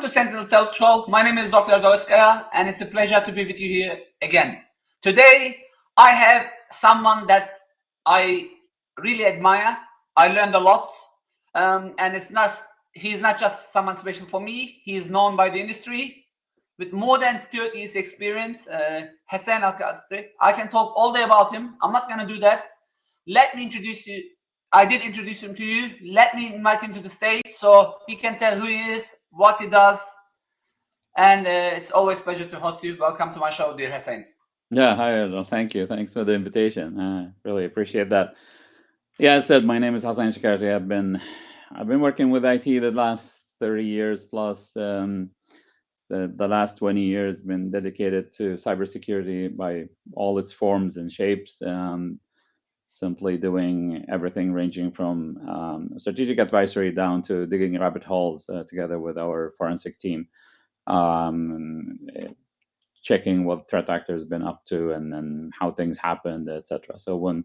to Sentinel Talk Show. My name is Dr. Ozkaya, and it's a pleasure to be with you here again. Today, I have someone that I really admire. I learned a lot, and he's not just someone special for me. He is known by the industry with more than 30 years experience. Hasain Alshakarti. I can talk all day about him. I'm not going to do that. Let me introduce you. I did introduce him to you. Let me invite him to the stage so he can tell who he is, what he does. And it's always a pleasure to host you. Welcome to my show, dear Hasain. Yeah, hi, Erdal. Thank you. Thanks for the invitation. Really appreciate that. Yeah, as said, my name is Hasain Alshakarti. I've been working with IT the last 30 years plus. The last 20 years been dedicated to cybersecurity by all its forms and shapes. Simply doing everything ranging from strategic advisory down to digging rabbit holes together with our forensic team. Checking what threat actor has been up to and how things happened, etc. So when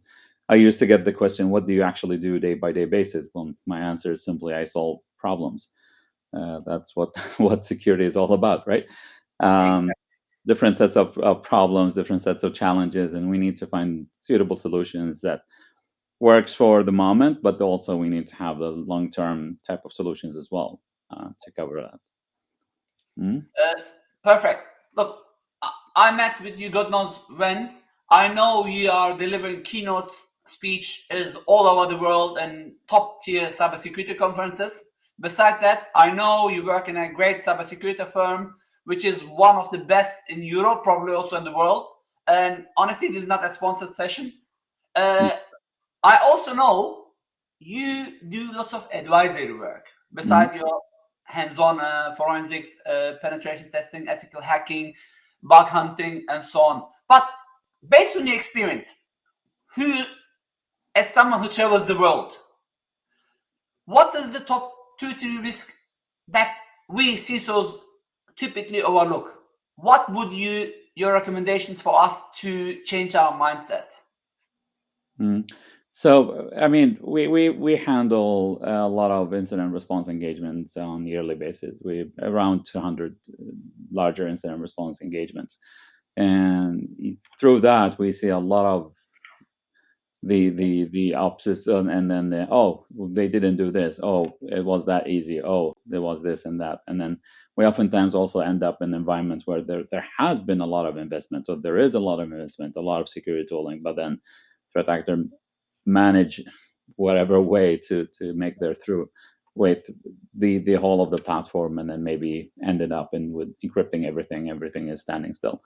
I used to get the question, what do you actually do day by day basis? Well, my answer is simply I solve problems. That's what security is all about, right? Different sets of problems, different sets of challenges, and we need to find suitable solutions that works for the moment, but also we need to have the long-term type of solutions as well to cover that. Perfect. Look, I met with you God knows when. I know you are delivering keynote speeches all over the world and top tier cybersecurity conferences. Besides that, I know you work in a great cybersecurity firm, which is one of the best in Europe, probably also in the world. And honestly, this is not a sponsored session. I also know you do lots of advisory work besides your hands-on forensics, penetration testing, ethical hacking, bug hunting, and so on. But based on your experience, as someone who travels the world, what is the top 2-3 risks that we CISOs typically overlook? What would your recommendations for us to change our mindset? So, I mean, we handle a lot of incident response engagements on a yearly basis. We around 200 larger incident response engagements, and through that we see a lot of the opposites, and then they didn't do this. Oh, it was that easy. Oh, there was this and that, and then we oftentimes also end up in environments where there has been a lot of investment, or there is a lot of investment, a lot of security tooling, but then threat actor manage whatever way to make their through with the whole of the platform, and then maybe ended up with encrypting everything is standing still.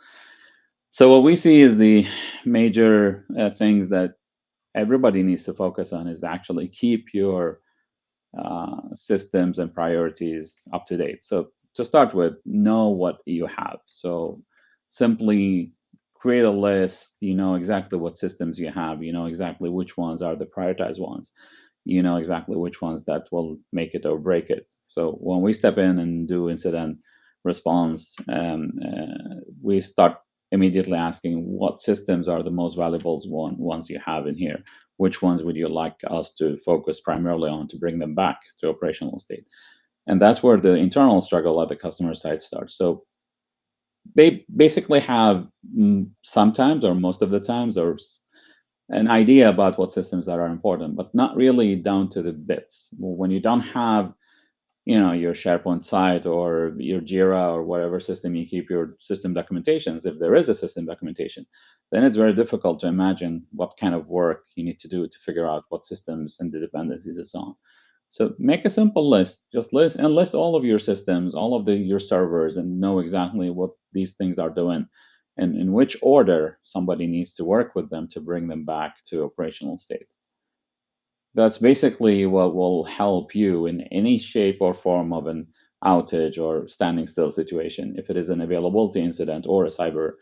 So what we see is the major things that everybody needs to focus on is actually keep your systems and priorities up to date. So to start with, know what you have. So simply create a list. You know exactly what systems you have. You know exactly which ones are the prioritized ones. You know exactly which ones that will make it or break it. So when we step in and do incident response, we start immediately asking what systems are the most valuable ones you have in here. Which ones would you like us to focus primarily on to bring them back to operational state? And that's where the internal struggle at the customer side starts. So they basically have sometimes or most of the times or an idea about what systems that are important, but not really down to the bits. When you don't have your SharePoint site or your Jira or whatever system you keep your system documentations, if there is a system documentation, then it's very difficult to imagine what kind of work you need to do to figure out what systems and the dependencies and so on. So make a simple list, just list all of your systems, all of your servers, and know exactly what these things are doing and in which order somebody needs to work with them to bring them back to operational state. That's basically what will help you in any shape or form of an outage or standing still situation. If it is an availability incident or a cyber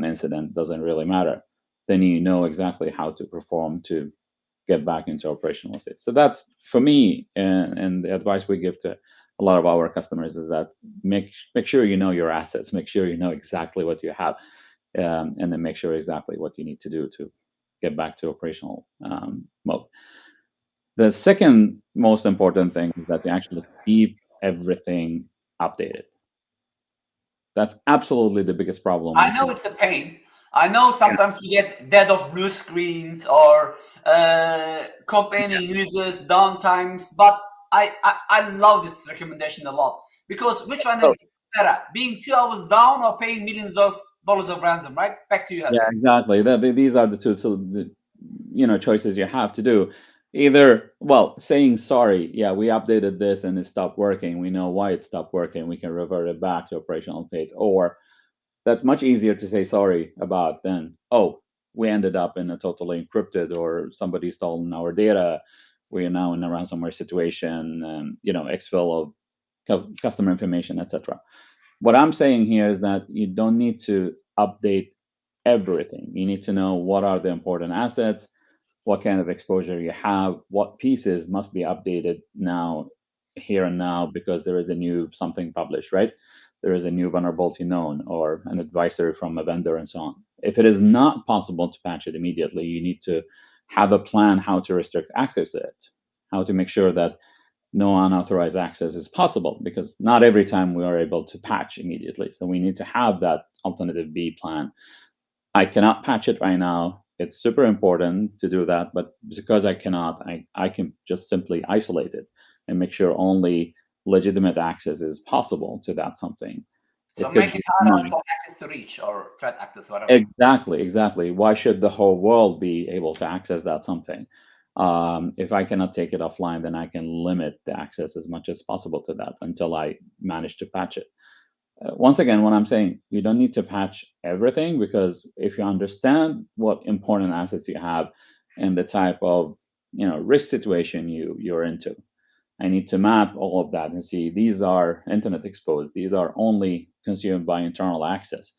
incident, doesn't really matter. Then you know exactly how to perform to get back into operational state. So that's for me, and the advice we give to a lot of our customers is that make sure you know your assets, make sure you know exactly what you have, and then make sure exactly what you need to do to get back to operational mode. The second most important thing is that you actually keep everything update it. That's absolutely the biggest problem we I know see. it's a pain. I know sometimes we get dead of blue screens or company uses downtimes, but I love this recommendation a lot, because which one So, is better, being 2 hours down or paying millions of dollars of ransom, right? Back to you, yeah, Hasan. exactly. These are the two, choices you have to do. Either, well, saying sorry, yeah, we updated this and it stopped working. We know why it stopped working. We can revert it back to operational state. Or that's much easier to say sorry about than, oh, we ended up in a totally encrypted or somebody stolen our data. We are now in a ransomware situation, exfil of customer information, etc. What I'm saying here is that you don't need to update everything. You need to know what are the important assets, what kind of exposure you have, what pieces must be updated now, here and now, because there is a new something published, right? There is a new vulnerability known or an advisory from a vendor and so on. If it is not possible to patch it immediately, you need to have a plan how to restrict access to it, how to make sure that no unauthorized access is possible, because not every time we are able to patch immediately. So we need to have that alternative B plan. I cannot patch it right now. It's super important to do that, but because I cannot, I can just simply isolate it and make sure only legitimate access is possible to that something. So It could make be it harder money. for hackers to reach, or threat actors, whatever. Exactly. Why should the whole world be able to access that something? If I cannot take it offline, then I can limit the access as much as possible to that until I manage to patch it. Once again, what I'm saying, you don't need to patch everything, because if you understand what important assets you have and the type of risk situation you're into, I need to map all of that and see these are internet exposed, these are only consumed by internal access.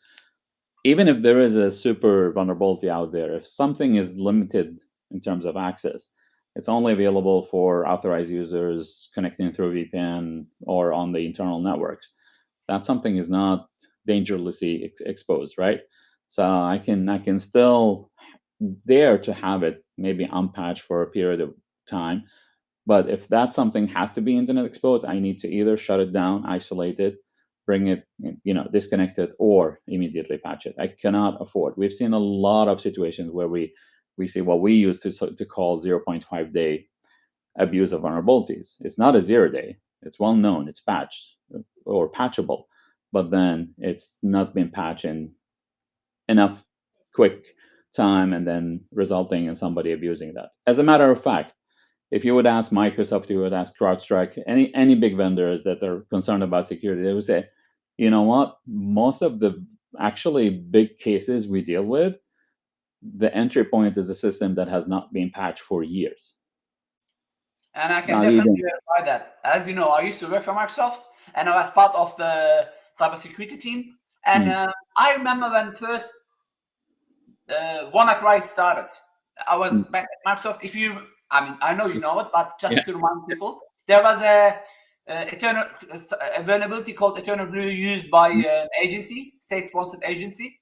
Even if there is a super vulnerability out there, if something is limited in terms of access, it's only available for authorized users connecting through VPN or on the internal networks. That something is not dangerously exposed, right? So I can still dare to have it maybe unpatched for a period of time. But if that something has to be internet exposed, I need to either shut it down, isolate it, bring it, disconnect it, or immediately patch it. I cannot afford. We've seen a lot of situations where we see what we used to call 0.5 day abuse of vulnerabilities. It's not a 0 day. It's well known. It's patched or patchable, but then it's not been patched in enough quick time, and then resulting in somebody abusing that. As a matter of fact, if you would ask Microsoft, you would ask CrowdStrike, any big vendors that are concerned about security, they would say, you know what? Most of the actually big cases we deal with, the entry point is a system that has not been patched for years. And I can Not definitely even. verify that. As you know, I used to work for Microsoft, and I was part of the cybersecurity team. And I remember when first WannaCry started. I was back at Microsoft. I know you know it, but just Yeah. to remind people, there was a vulnerability called Eternal Blue used by an agency, state-sponsored agency.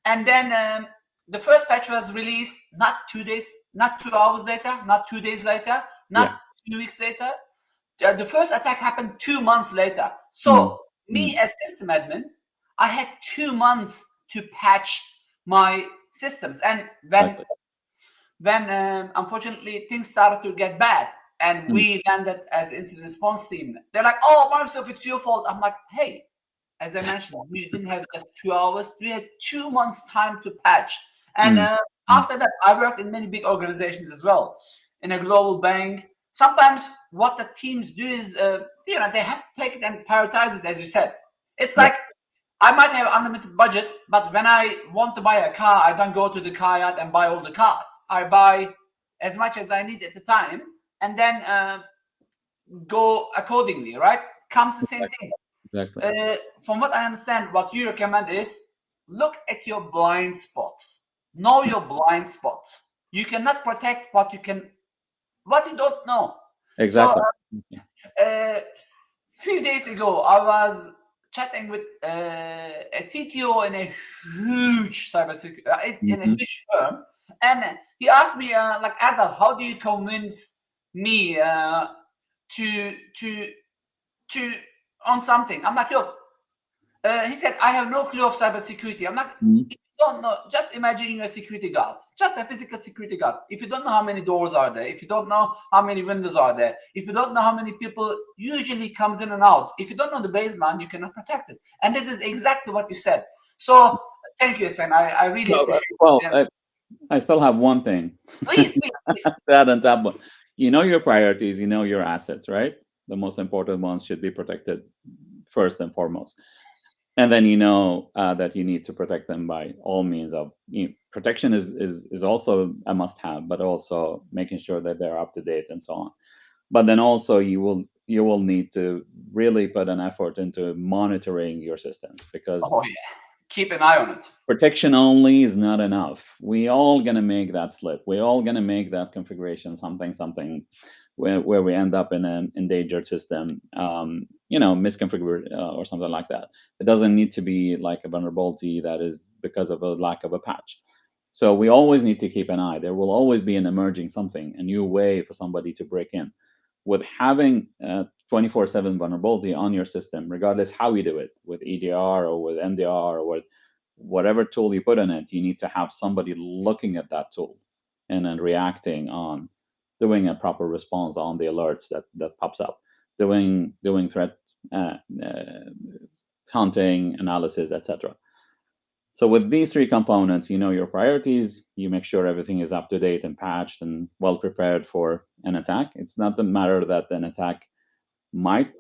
And then the first patch was released not 2 days, not 2 hours later, not 2 days later, not 2 weeks later. The first attack happened 2 months later. So me as system admin, I had 2 months to patch my systems. And when unfortunately things started to get bad, and we landed as incident response team, they're like, "Oh, Microsoft, it's your fault." I'm like, "Hey, as I mentioned, we didn't have just 2 hours. We had 2 months time to patch." And after that, I worked in many big organizations as well, in a global bank. Sometimes what the teams do is, they have to take it and prioritize it, as you said. It's like I might have unlimited budget, but when I want to buy a car, I don't go to the car yard and buy all the cars. I buy as much as I need at the time, and then go accordingly, right? Comes the same thing. Exactly. From what I understand, what you recommend is look at your blind spots. Know your blind spots. You cannot protect what you don't know. So Exactly. few days ago, I was chatting with a CTO in a huge cybersecurity, in a huge firm, and he asked me, like, Erdal, how do you convince me to on something. I'm like, look, he said, I have no clue of cybersecurity. I'm like, Mhm. if you don't know, just imagine you're a security guard, just a physical security guard. If you don't know how many doors are there, if you don't know how many windows are there, if you don't know how many people usually comes in and out, if you don't know the baseline, you cannot protect it. And this is exactly what you said. So thank you, Hasain. I really appreciate it. I still have one thing Please, please, please. to add on top. But you know your priorities, you know your assets, right? The most important ones should be protected first and foremost. And then you know that you need to protect them by all means of protection is also a must-have, but also making sure that they're up to date and so on. But then also you will need to really put an effort into monitoring your systems, because Oh, yeah. Keep an eye on it. protection only is not enough. We all gonna make that slip. We all gonna make that configuration something where we end up in an endangered system, misconfigured or something like that. It doesn't need to be like a vulnerability that is because of a lack of a patch. So we always need to keep an eye. There will always be an emerging something, a new way for somebody to break in. With having 24/7 vulnerability on your system, regardless how you do it, with EDR or with MDR or with whatever tool you put in it, you need to have somebody looking at that tool and then reacting on, doing a proper response on the alerts that pops up, doing threat hunting, analysis, etc. So with these three components, you know your priorities, you make sure everything is up to date and patched and well prepared for an attack. It's not the matter that an attack might,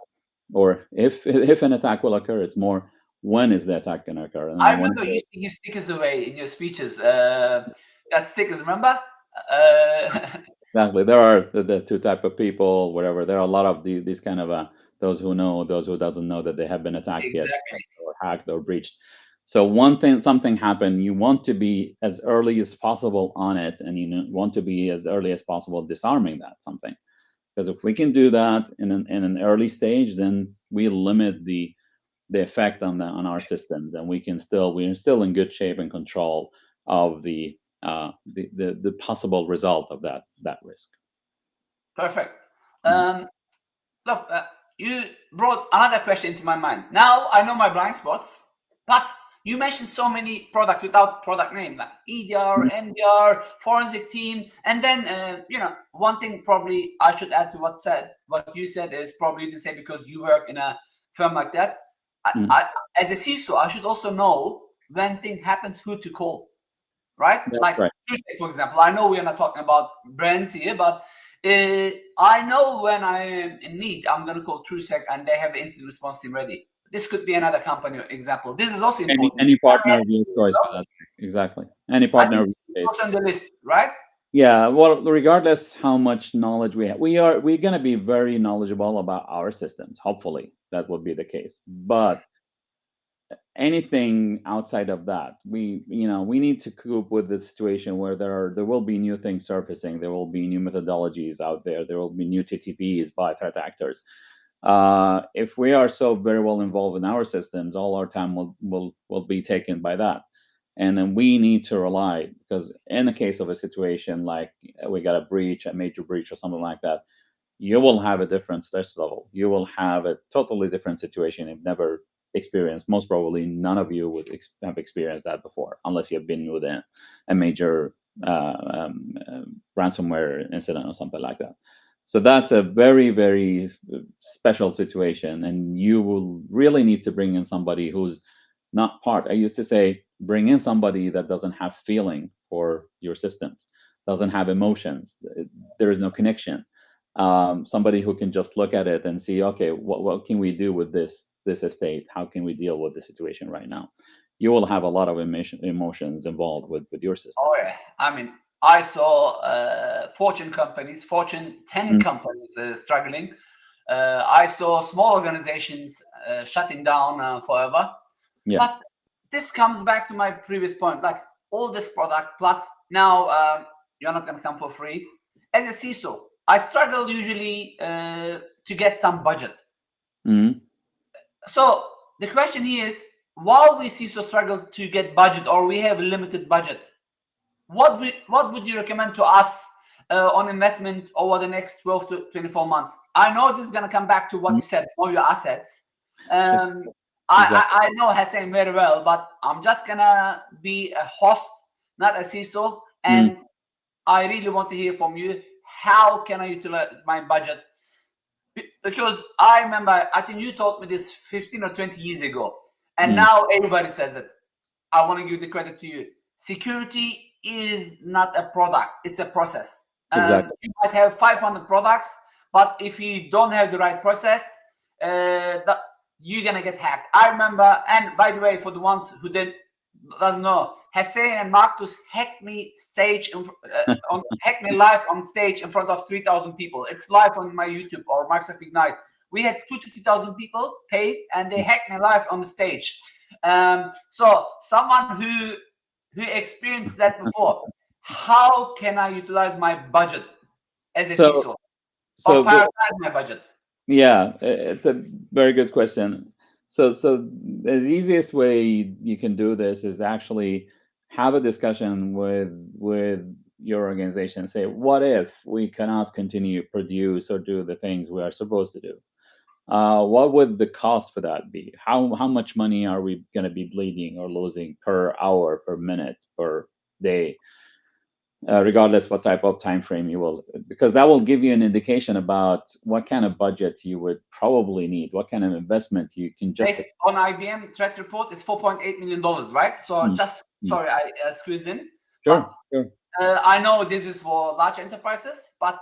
or if an attack will occur, it's more when is the attack going to occur. And I then when remember you use stickers away in your speeches. That stickers, remember? Uh, exactly, there are the two type of people, whatever. There are a lot of these kind of those who know, those who doesn't know that they have been attacked yet, exactly. or hacked or breached. So one thing, something happened, you want to be as early as possible on it, and you want to be as early as possible disarming that something. Because if we can do that in an early stage, then we limit the effect on our systems, and we're still in good shape and control of the possible result of that risk. Perfect. Mhm. Look, you brought another question into my mind. Now I know my blind spots, but you mentioned so many products without product name, like EDR, MDR, forensic team, and then one thing probably I should add to what you said is probably you didn't say because you work in a firm like that. Mhm. As a CISO, I should also know when thing happens, who to call, right? That's Like right. TRUESEC, for example. I know we are not talking about brands here, but I know when I am in need, I'm going to call TRUESEC and they have an incident response team ready. This could be another company example. This is also important. Any partner of your choice for that. Exactly. Any I partner think of it's your choice. also on the list, right? Yeah, well, regardless how much knowledge we have, we're going to be very knowledgeable about our systems. Hopefully, that will be the case. But anything outside of that, we need to cope with the situation where there will be new things surfacing. There will be new methodologies out there. There will be new TTPs by threat actors. If we are so very well involved in our systems, all our time will be taken by that. And then we need to rely, because in the case of a situation like we got a breach, a major breach or something like that, you will have a different stress level. You will have a totally different situation you've never experienced. Most probably none of you would have experienced that before, unless you've been with a major ransomware incident or something like that. So that's a very, very special situation, and you will really need to bring in somebody who's not part. I used to say, bring in somebody that doesn't have feeling for your systems, doesn't have emotions. There is no connection. Somebody who can just look at it and see, okay, what can we do with this estate? How can we deal with the situation right now? You will have a lot of emotions involved with your system. Oh yeah. I mean, I saw Fortune 10 Mm. companies struggling. I saw small organizations shutting down forever. Yeah. But this comes back to my previous point, like all this product plus now you're not going to come for free. As a CISO, I struggle usually to get some budget. Mm. So the question here is, while we CISO struggle to get budget or we have a limited budget, what would you recommend to us on investment over the next 12 to 24 months? I know this is going to come back to what you said, know your assets. Um, Exactly. I know Hasain very well, but I'm just gonna be a host, not a CISO, and I really want to hear from you. How can I utilize my budget? Because I remember, I think you told me this 15 or 20 years ago, and now everybody says it. I want to give the credit to you. Security is not a product; it's a process. Exactly. You might have 500 products, but if you don't have the right process, you're gonna get hacked. I remember, and by the way, for the ones who doesn't know, Hussein and Marcus hacked me hacked me live on stage in front of 3,000 people. It's live on my YouTube or Microsoft Ignite. We had 2 to 3,000 people paid, and they hacked me live on the stage. So someone who experienced that before, how can I utilize my budget as a So, CISO or so prioritize my budget? yeah, it's a very good question. So the easiest way you can do this is actually have a discussion with your organization. Say, what if we cannot continue to produce or do the things we are supposed to do? What would the cost for that be? How much money are we going to be bleeding or losing per hour, per minute, per day? Regardless what type of time frame you will, because that will give you an indication about what kind of budget you would probably need, what kind of investment you can Based justify. on IBM threat report, it's $4.8 million, right? So just sorry, I squeezed in, but Sure. I know this is for large enterprises, but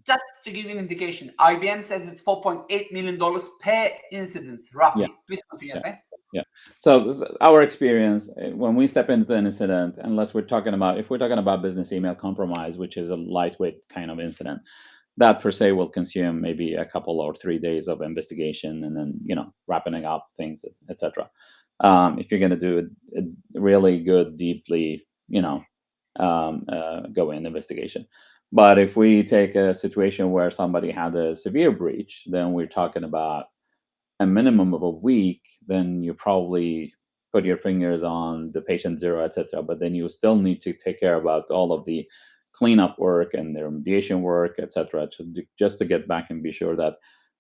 just to give you an indication, IBM says it's $4.8 million per incident, Yeah. roughly. Please continue, Yeah. say. Yeah. So our experience when we step into an incident, if we're talking about business email compromise, which is a lightweight kind of incident, that per se will consume maybe a couple or 3 days of investigation and then wrapping up things, etc. If you're going to do a really good, deeply, go in investigation. But if we take a situation where somebody had a severe breach, then we're talking about a minimum of a week. Then you probably put your fingers on the patient zero, etc. But then you still need to take care about all of the cleanup work and the remediation work, etc. Just to get back and be sure that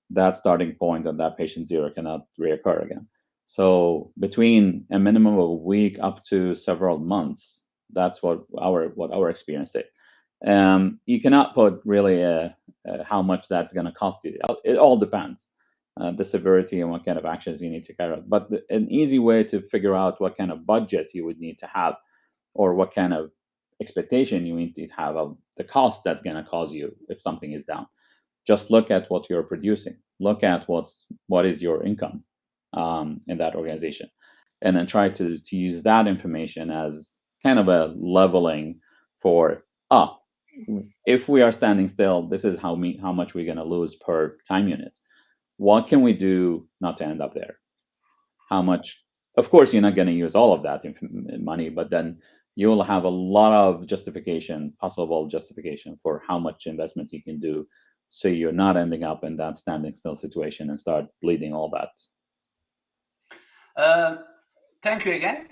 that starting point and that patient zero cannot reoccur again. So between a minimum of a week up to several months, that's what our experience is. You cannot put really how much that's going to cost you. It all depends, the severity and what kind of actions you need to carry out. But an easy way to figure out what kind of budget you would need to have, or what kind of expectation you need to have of the cost that's going to cause you if something is down. Just look at what you're producing. Look at what is your income in that organization, and then try to use that information as kind of a leveling for if we are standing still, this is how much we're going to lose per time unit. What can we do not to end up there? How much? Of course, you're not going to use all of that money, but then you will have a lot of possible justification for how much investment you can do, so you're not ending up in that standing still situation and start bleeding all that. Thank you again.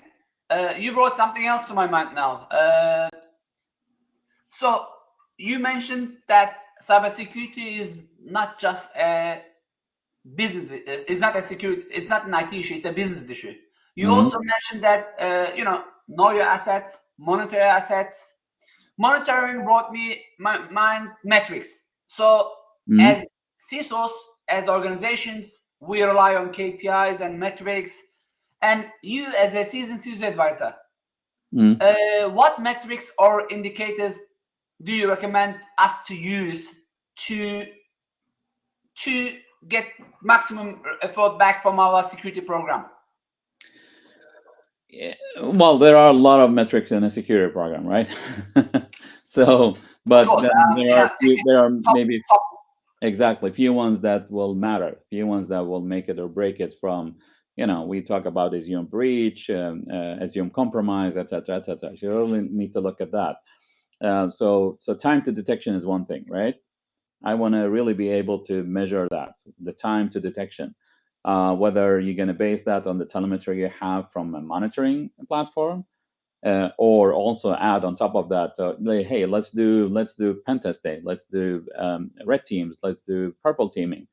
You brought something else to my mind now. So you mentioned that cybersecurity is not just a business. It's not a security. It's not an IT issue. It's a business issue. You also mentioned that know your assets, monitor your assets. Monitoring brought me mind metrics. So as CISOs, as organizations, we rely on KPIs and metrics. And you, as a seasoned CISO advisor, what metrics or indicators do you recommend us to use to get maximum effort back from our security program? Well, there are a lot of metrics in a security program, right? So, but Of course, then there are top, maybe top. exactly few ones that will matter, few ones that will make it or break it from. We talk about assume breach, assume compromise, etc., etc. So you really need to look at that. So time to detection is one thing, right? I want to really be able to measure that, the time to detection. Whether you're going to base that on the telemetry you have from a monitoring platform, or also add on top of that, hey, let's do pen testing, let's do red teams, let's do purple teaming.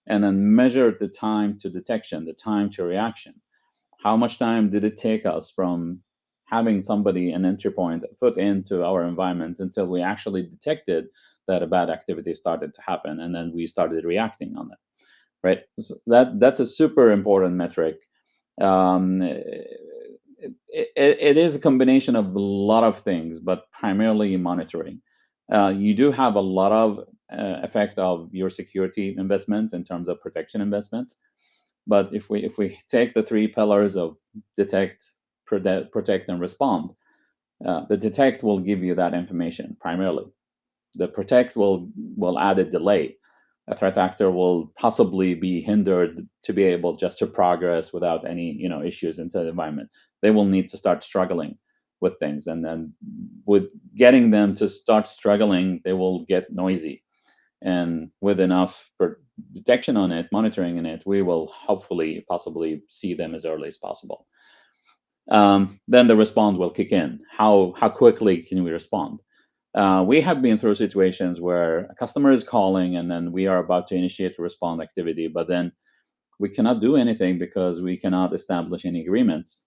and then measure the time to detection, the time to reaction. How much time did it take us from having somebody, an entry point, put into our environment until we actually detected that a bad activity started to happen, and then we started reacting on it, right? So that's a super important metric. It is a combination of a lot of things, but primarily monitoring. You do have a lot of effect of your security investment in terms of protection investments. But if we take the three pillars of detect, protect, and respond, the detect will give you that information primarily. The protect will add a delay. A threat actor will possibly be hindered to be able just to progress without any issues into the environment. They will need to start struggling with things, and then with getting them to start struggling, they will get noisy. And with enough detection on it, monitoring in it, we will hopefully possibly see them as early as possible. Then the response will kick in. How quickly can we respond? We have been through situations where a customer is calling and then we are about to initiate a respond activity, but then we cannot do anything because we cannot establish any agreements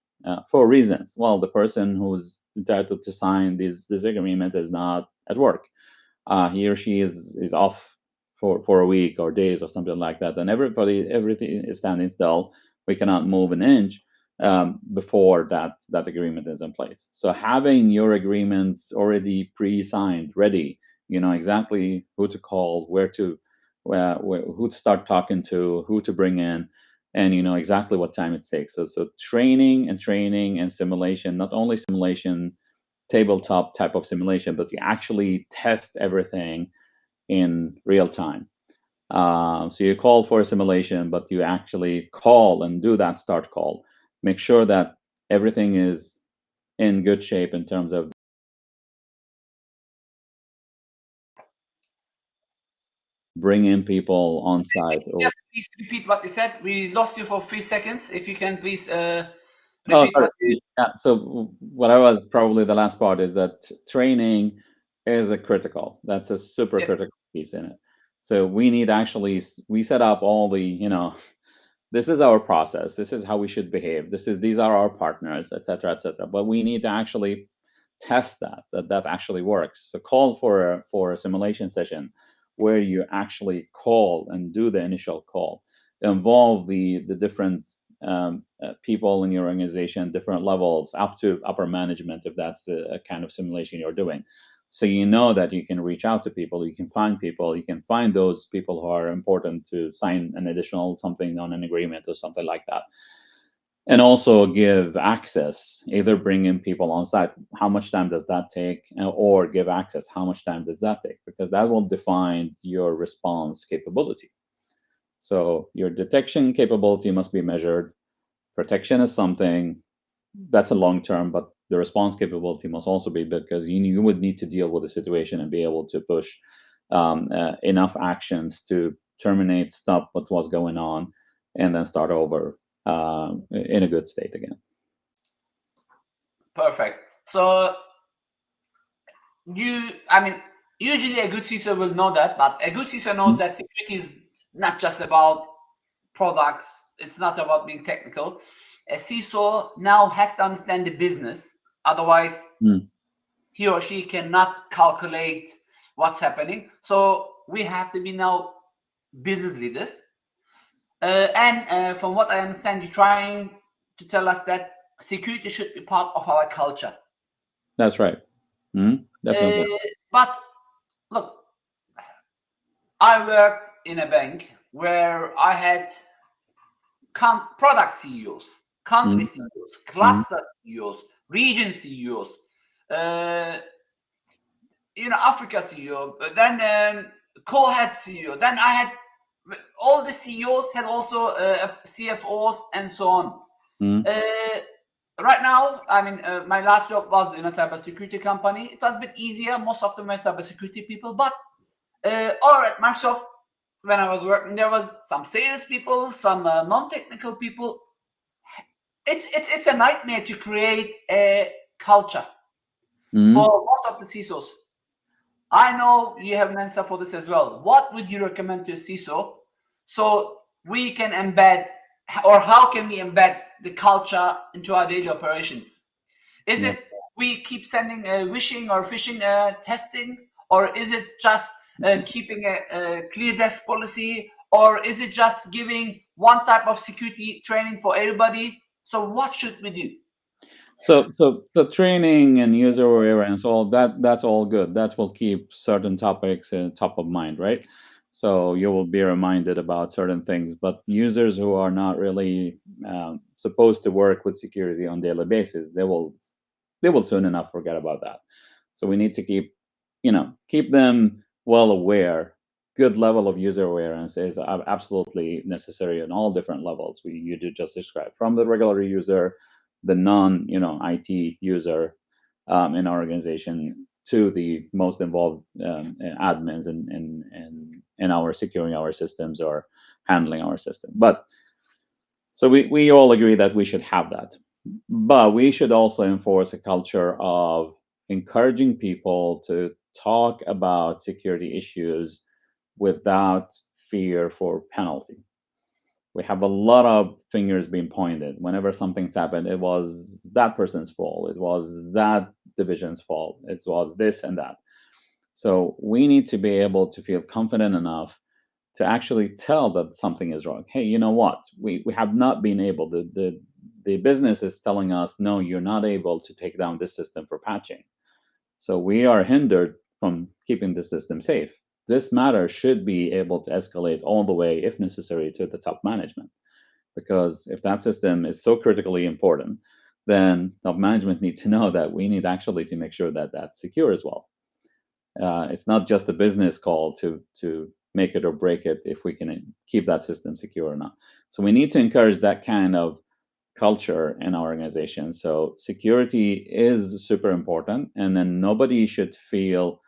for reasons. Well, the person who's entitled to sign this agreement is not at work. He or she is off for a week or days or something like that, and everything is standing still. We cannot move an inch before that agreement is in place. So having your agreements already pre-signed, ready, you know exactly who to call, where to who to start talking to, who to bring in, and you know exactly what time it takes. So training and simulation, not only simulation, tabletop type of simulation, but you actually test everything in real time. So you call for a simulation, but you actually call and do that start call. Make sure that everything is in good shape in terms of bringing people on site. Just please repeat what you said. We lost you for 3 seconds. If you can please Oh, repeat sorry. what you. Yeah. So what I was probably the last part is that training is a critical. That's a super Yeah. critical piece in it. So we need we set up all the this is our process. This is how we should behave. These are our partners, etc., etc. But we need to actually test that actually works. So call for a simulation session where you actually call and do the initial call. Involve the different people in your organization, different levels, up to upper management, if that's the kind of simulation you're doing. So you know that you can reach out to people, you can find those people who are important to sign an additional something on an agreement or something like that. And also give access, either bring in people on site. How much time does that take? Or give access. How much time does that take? Because that will define your response capability. So your detection capability must be measured. Protection is something that's a long term, but the response capability must also be, because you would need to deal with the situation and be able to push enough actions to terminate, stop what was going on, and then start over in a good state again. Perfect. So usually a good CISO will know that, but a good CISO knows that security is not just about products. It's not about being technical. A CISO now has to understand the business. Otherwise, he or she cannot calculate what's happening. So we have to be now business leaders. And from what I understand, you're trying to tell us that security should be part of our culture. That's right. Definitely. But look, I worked in a bank where I had product CEOs, country CEOs, cluster CEOs, region CEOs, Africa CEO, then co-head CEO. Then I had all the CEOs had also CFOs and so on. Right now, my last job was in a cybersecurity company. It was a bit easier. Most of them were cybersecurity people, but or at Microsoft, when I was working, there was some sales people, some non-technical people. It's a nightmare to create a culture for most of the CISOs. I know you have an answer for this as well. What would you recommend to a CISO so we can embed, or how can we embed the culture into our daily operations? Is Yep. it we keep sending wishing or phishing testing, or is it just keeping a clear desk policy, or is it just giving one type of security training for everybody? So what should we do? So the training and user awareness, all that's all good. That will keep certain topics top of mind, right? So you will be reminded about certain things. But users who are not really supposed to work with security on daily basis, they will soon enough forget about that. So we need to keep them well aware. Good level of user awareness is absolutely necessary on all different levels. You did just describe, from the regular user, the non IT user in our organization, to the most involved admins in our securing our systems or handling our system. But so we all agree that we should have that, but we should also enforce a culture of encouraging people to talk about security issues without fear for penalty. We have a lot of fingers being pointed. Whenever something's happened, it was that person's fault, it was that division's fault, it was this and that. So we need to be able to feel confident enough to actually tell that something is wrong. Hey, you know what? We have not been able, the business is telling us, no, you're not able to take down this system for patching. So we are hindered from keeping the system safe. This matter should be able to escalate all the way, if necessary, to the top management. Because if that system is so critically important, then top management need to know that we need actually to make sure that that's secure as well. It's not just a business call to make it or break it if we can keep that system secure or not. So we need to encourage that kind of culture in our organization. So security is super important, and then nobody should feel.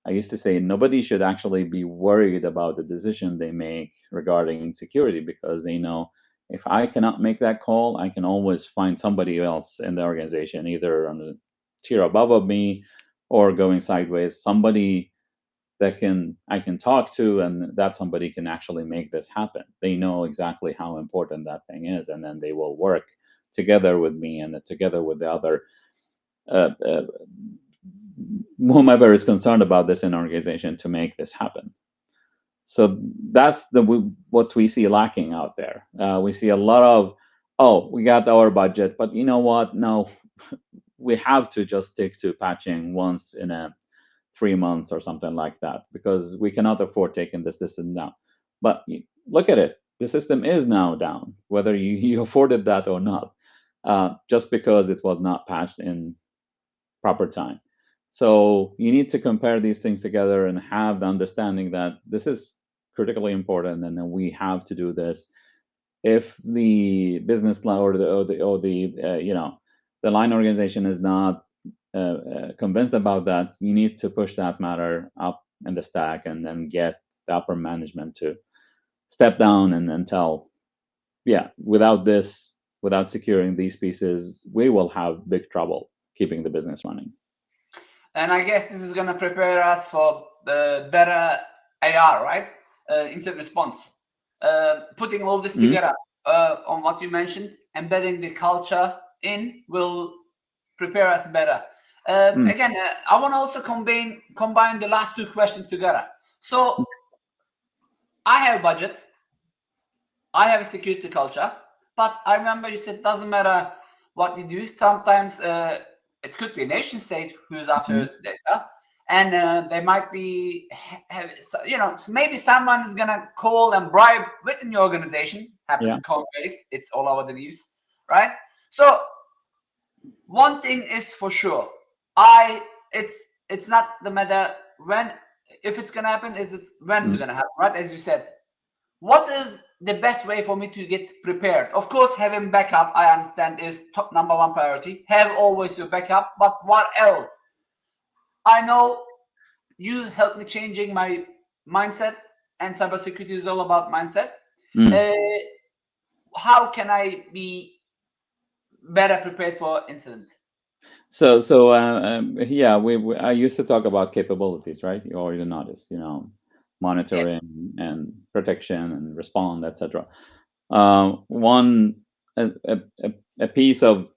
I used to say nobody should actually be worried about the decision they make regarding security, because they know if I cannot make that call, I can always find somebody else in the organization, either on the tier above of me or going sideways, somebody that I can talk to, and that somebody can actually make this happen. They know exactly how important that thing is, and then they will work together with me and together with the other uh, uh, whomever is concerned about this in our organization to make this happen. So that's what we see lacking out there. We see a lot of, oh, we got our budget, but you know what? No, we have to just stick to patching once in a 3 months or something like that, because we cannot afford taking this system down. But look at it, the system is now down, whether you afforded that or not, just because it was not patched in proper time. So you need to compare these things together and have the understanding that this is critically important, and then we have to do this. If the business line or the line organization is not convinced about that, you need to push that matter up in the stack and then get the upper management to step down and then tell, yeah, without securing these pieces, we will have big trouble keeping the business running. And I guess this is going to prepare us for the better AR, right? Incident response. Putting all this together on what you mentioned, embedding the culture in will prepare us better. Again, I want to also combine the last two questions together. So I have a budget, I have a security culture, but I remember you said it doesn't matter what you do. Sometimes it could be a nation state who's after data, and they might be, maybe someone is gonna call and bribe within your organization. Happen Yeah. to Congress, it's all over the news, right? So one thing is for sure, it's not the matter when, if it's gonna happen, is it when it's gonna happen, right? As you said, what is the best way for me to get prepared? Of course, having backup, I understand, is top number one priority. Have always your backup, but what else? I know you helped me changing my mindset, and cybersecurity is all about mindset. How can I be better prepared for incident? Yeah, I used to talk about capabilities, right? You already noticed, Yes. monitoring and protection and respond, etc. One a piece of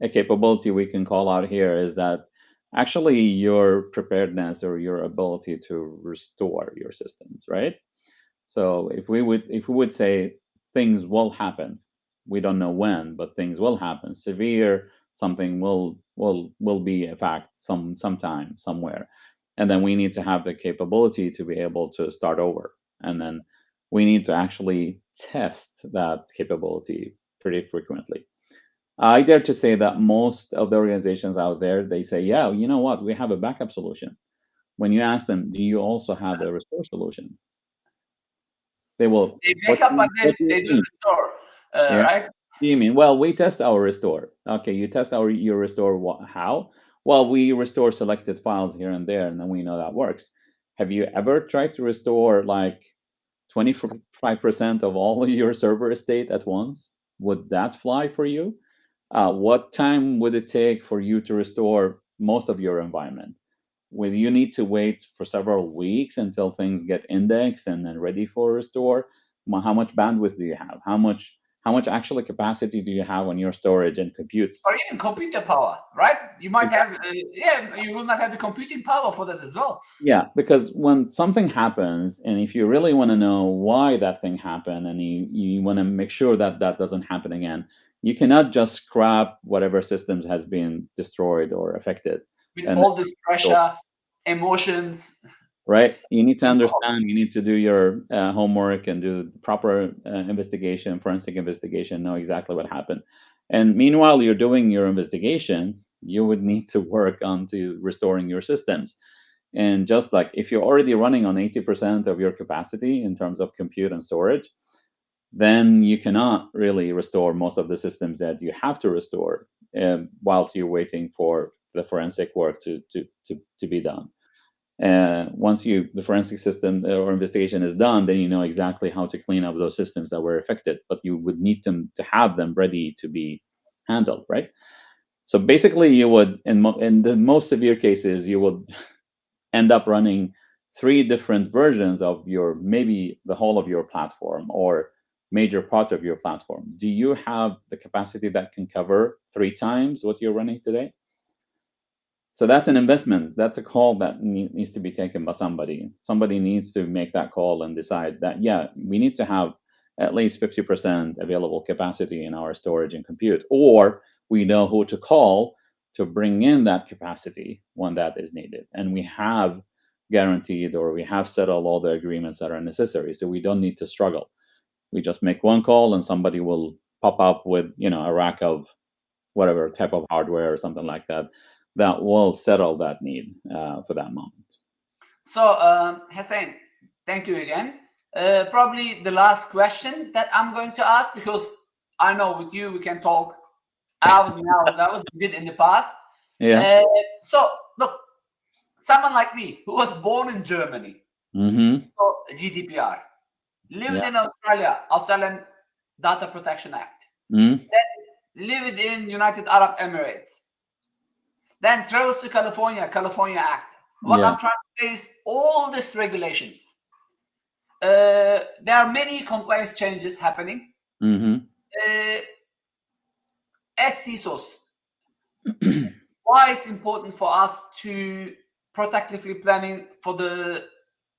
a capability we can call out here is that actually your preparedness or your ability to restore your systems, right? So if we would say things will happen, we don't know when, but things will happen. Severe something will be a fact sometime somewhere, and then we need to have the capability to be able to start over, and then we need to actually test that capability pretty frequently. I dare to say that most of the organizations out there, they say, yeah, you know what, we have a backup solution. When you ask them, do you also have a restore solution? They will, They back up and what then do you they do mean? restore, Yeah. right? What do you mean? Well, we test our restore. Okay, you test your restore how? Well, we restore selected files here and there, and then we know that works. Have you ever tried to restore like 25% of all your server estate at once? Would that fly for you? What time would it take for you to restore most of your environment? Will you need to wait for several weeks until things get indexed and then ready for restore? How much bandwidth do you have? How much actual capacity do you have on your storage and Or computes? even computer power, right? You might have, yeah, you will not have the computing power for that as well. Yeah, because when something happens, and if you really want to know why that thing happened, and you want to make sure that that doesn't happen again, you cannot just scrap whatever systems has been destroyed or affected With and all this pressure, emotions. right? You need to involved. understand, you need to do your homework and do the proper investigation, forensic investigation, know exactly what happened. And meanwhile, you're doing your investigation, you would need to work on to restoring your systems. And just like if you're already running on 80% of your capacity in terms of compute and storage, then you cannot really restore most of the systems that you have to restore whilst you're waiting for the forensic work to be done. Once the forensic system or investigation is done, then you know exactly how to clean up those systems that were affected, but you would need them to have them ready to be handled, right? So basically, you would, in the most severe cases, you would end up running three different versions of your, maybe the whole of your platform or major parts of your platform. Do you have the capacity that can cover three times what you're running today? So that's an investment. That's a call that needs to be taken by somebody. Somebody needs to make that call and decide that, yeah, we need to have at least 50% available capacity in our storage and compute, or we know who to call to bring in that capacity when that is needed. And we have guaranteed, or we have settled all the agreements that are necessary. So we don't need to struggle. We just make one call and somebody will pop up with, a rack of whatever type of hardware or something like that, that will settle that need for that moment. So, Hasain, thank you again. Probably the last question that I'm going to ask, because I know with you we can talk hours and hours, hours. We did in the past. Yeah. So, look, someone like me who was born in Germany, Mm-hmm. so GDPR, lived Yeah. in Australia, Australian Data Protection Act, Mm-hmm. lived in United Arab Emirates, then travels to California, California Act. What Yeah. I'm trying to say is all these regulations. There are many compliance changes happening. Mm-hmm. As CISOs, why it's important for us to proactively planning for the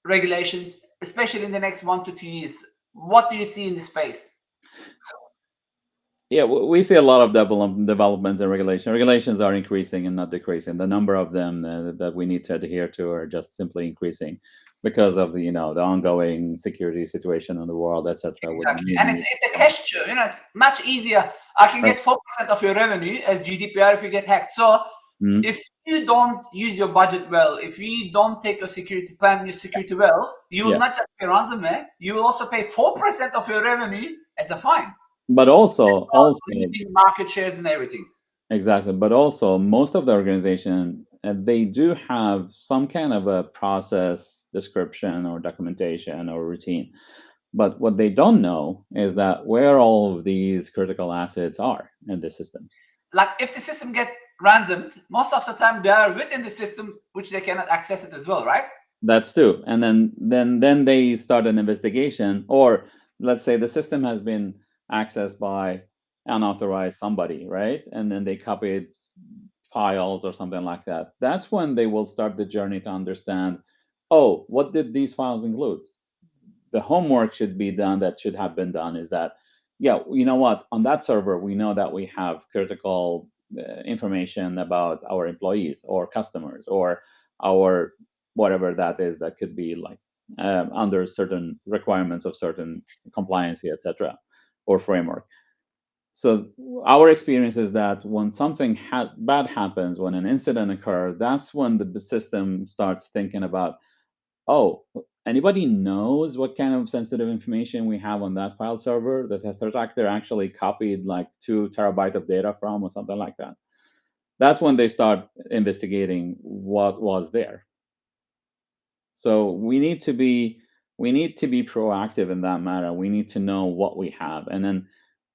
regulations, especially in the next 1 to 2 years. What do you see in this space? Yeah, we see a lot of developments and regulation. Regulations are increasing and not decreasing. The number of them that we need to adhere to are just simply increasing because of the ongoing security situation in the world, etc. With Exactly. And new, it's a cash show. It's much easier. I can right. get 4% of your revenue as GDPR if you get hacked. So Mm-hmm. if you don't use your budget well, if you don't take your security plan, your security well, you will Yeah. not just pay ransomware, you will also pay 4% of your revenue as a fine. But also, Limiting market shares and everything. exactly. But also, most of the organization, they do have some kind of a process description or documentation or routine. But what they don't know is that where all of these critical assets are in the systems. Like if the system get ransomed, most of the time they are within the system, which they cannot access it as well, right? That's true. And then they start an investigation, or let's say the system has been accessed by unauthorized somebody, right? And then they copied files or something like that. That's when they will start the journey to understand, oh, what did these files include? The homework should be done that should have been done is that, yeah, you know what, on that server we know that we have critical information about our employees or customers or our whatever that is, that could be like under certain requirements of certain compliance, etc., or framework. So our experience is that when something bad happens, when an incident occurs, that's when the system starts thinking about, oh, anybody knows what kind of sensitive information we have on that file server that the threat actor actually copied like 2 terabytes of data from or something like that. That's when they start investigating what was there. So we need to be proactive in that matter. We need to know what we have. And then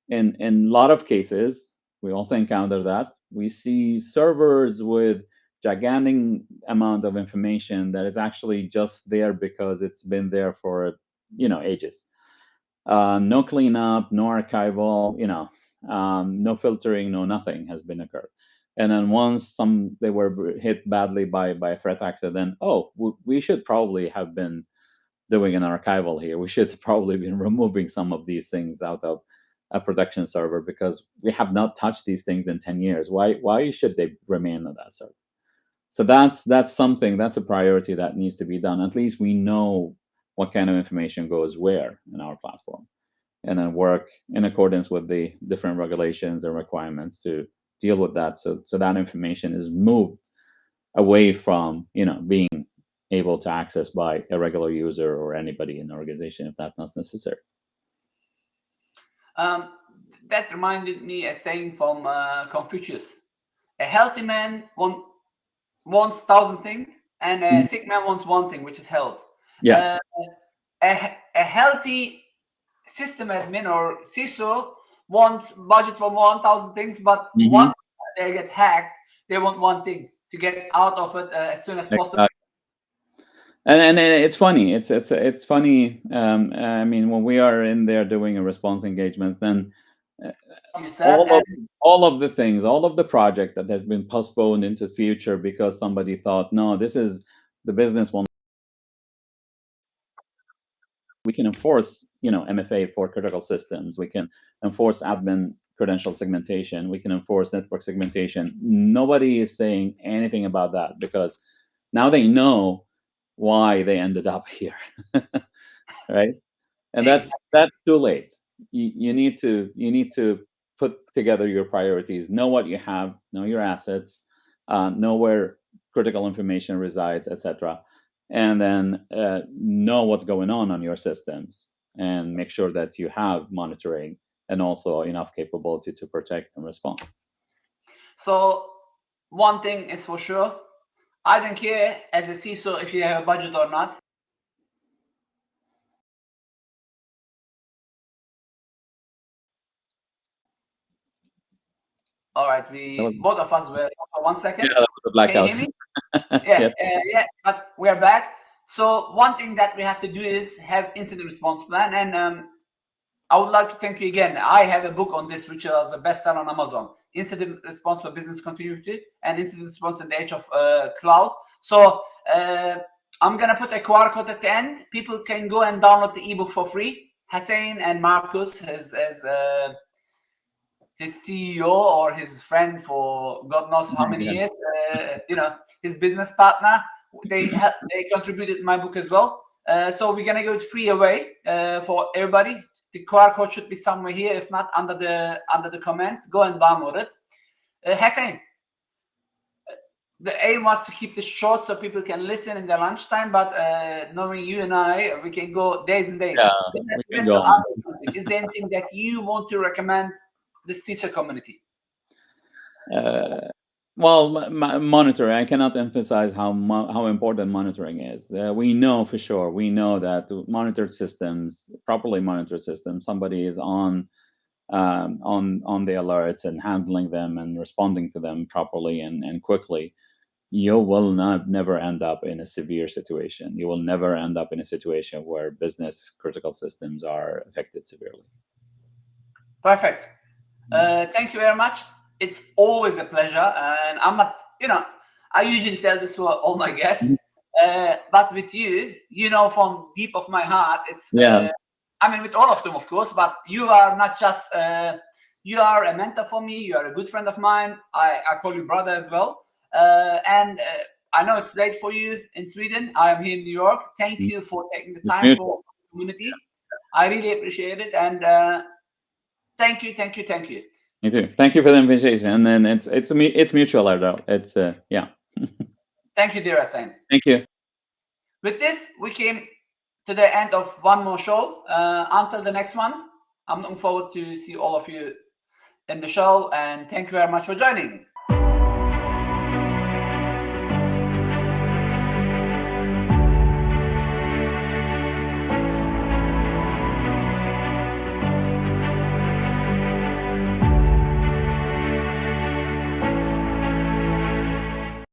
in a lot of cases, we also encounter that we see servers with gigantic amount of information that is actually just there because it's been there for ages. No cleanup, no archival, no filtering, no nothing has been occurred. And then once they were hit badly by a threat actor, then we should probably have been doing an archival here. We should probably be removing some of these things out of a production server because we have not touched these things in 10 years. Why should they remain on that server? So that's a priority that needs to be done. At least we know what kind of information goes where in our platform, and then work in accordance with the different regulations and requirements to deal with that. So that information is moved away from being able to access by a regular user or anybody in the organization if that's not necessary. Um, that reminded me a saying from Confucius: "A healthy man wants 1,000 things, and a sick man wants one thing, which is health." Yeah. Uh, a healthy system admin or CISO wants budget for 1,000 things, but Hmm. once they get hacked, they want one thing to get out of it as soon as possible. Exactly. And it's funny. It's funny. I mean, when we are in there doing a response engagement, then You said, all of the things, all of the project that has been postponed into the future because somebody thought, no, this is the business one. We can enforce, MFA for critical systems. We can enforce admin credential segmentation. We can enforce network segmentation. Nobody is saying anything about that because now they know why they ended up here, right? And that's too late. You need to put together your priorities, know what you have, know your assets, know where critical information resides, etc., and then know what's going on your systems, and make sure that you have monitoring and also enough capability to protect and respond. So one thing is for sure, I don't care as a CISO if you have a budget or not. All right, both of us were for 1 second. Yeah, that was a blackout. Can you hear me? Yeah, Yes. yeah, but we're back. So one thing that we have to do is have incident response plan, and I would like to thank you again. I have a book on this, which is a bestseller on Amazon: Incident Response for Business Continuity and Incident Response in the Age of Cloud. So I'm gonna put a QR code at the end. People can go and download the ebook for free. Hasain and Marcus, his CEO or his friend for God knows how many years, his business partner, they contributed my book as well. So we're gonna give it free away for everybody. The QR code should be somewhere here. If not, under the comments, go and download it. Hasain, the aim was to keep this short so people can listen in their lunchtime. But knowing you and I, we can go days and days. Yeah, we can go on. Is there anything that you want to recommend the CISO community? Well, monitoring. I cannot emphasize how important monitoring is. We know for sure. We know that properly monitored systems, somebody is on the alerts and handling them and responding to them properly and quickly. you will never end up in a severe situation. You will never end up in a situation where business critical systems are affected severely. Perfect. Thank you very much. It's always a pleasure. And I'm not, I usually tell this to all my guests, but with you, from deep of my heart, it's, I mean, with all of them, of course, but you are not just, you are a mentor for me. You are a good friend of mine. I call you brother as well. And I know it's late for you in Sweden. I am here in New York. Thank you for taking the time for the community. I really appreciate it. And thank you. Me too. Thank you for the invitation. And then it's mutual, Erdal. It's yeah. Thank you, dear Hasain. Thank you. With this, we came to the end of one more show. Until the next one, I'm looking forward to see all of you in the show, and thank you very much for joining.